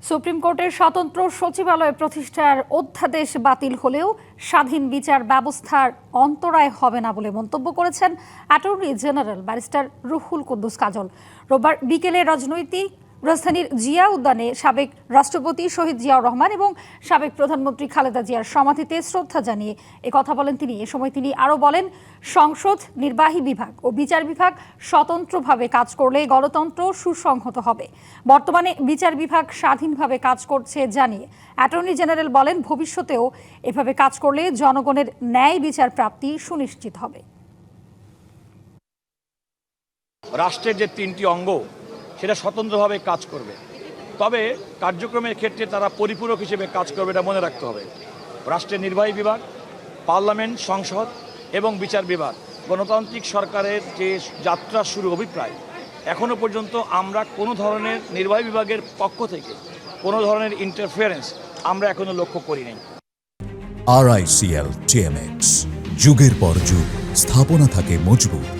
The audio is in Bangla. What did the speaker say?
সুপ্রিম কোর্টের স্বতন্ত্র সচিবালয় প্রতিষ্ঠার অধ্যাদেশ বাতিল হলেও স্বাধীন বিচার ব্যবস্থার অন্তরায় হবে না বলে মন্তব্য করেছেন attorney general barrister Ruhul Quddus Kajal. রোববার বিকেলে রাজধানীর জিয়া উদ্যানে সাবেক রাষ্ট্রপতি শহীদ জিয়াউর রহমান এবং সাবেক প্রধানমন্ত্রী খালেদা জিয়ার সমাধিতে শ্রদ্ধা জানিয়ে কথা বলেন তিনি। এ সময় তিনি আরও বলেন, সংসদ, নির্বাহী বিভাগ ও বিচার বিভাগ স্বতন্ত্রভাবে কাজ করলে গণতন্ত্র সুসংহত হবে। বর্তমানে বিচার বিভাগ স্বাধীনভাবে কাজ করছে জানিয়ে অ্যাটর্নি জেনারেল বলেন, ভবিষ্যতেও এভাবে কাজ করলে জনগণের ন্যায় বিচার প্রাপ্তি সুনিশ্চিত হবে। রাষ্ট্রের যে তিনটি অঙ্গ সেটা স্বতন্ত্রভাবে কাজ করবে, তবে কার্যক্রমের ক্ষেত্রে তারা পরিপূরক হিসেবে কাজ করবে, এটা মনে রাখতে হবে। রাষ্ট্রের নির্বাহী বিভাগ, পার্লামেন্ট, সংসদ এবং বিচার বিভাগ, গণতান্ত্রিক সরকারের যে যাত্রা শুরু অভিপ্রায়, এখনও পর্যন্ত আমরা কোনো ধরনের নির্বাহী বিভাগের পক্ষ থেকে কোনো ধরনের ইন্টারফিয়ারেন্স আমরা এখনো লক্ষ্য করি নাই। RICL TMX, যুগের পর যুগ স্থাপনা থাকে মজবুত।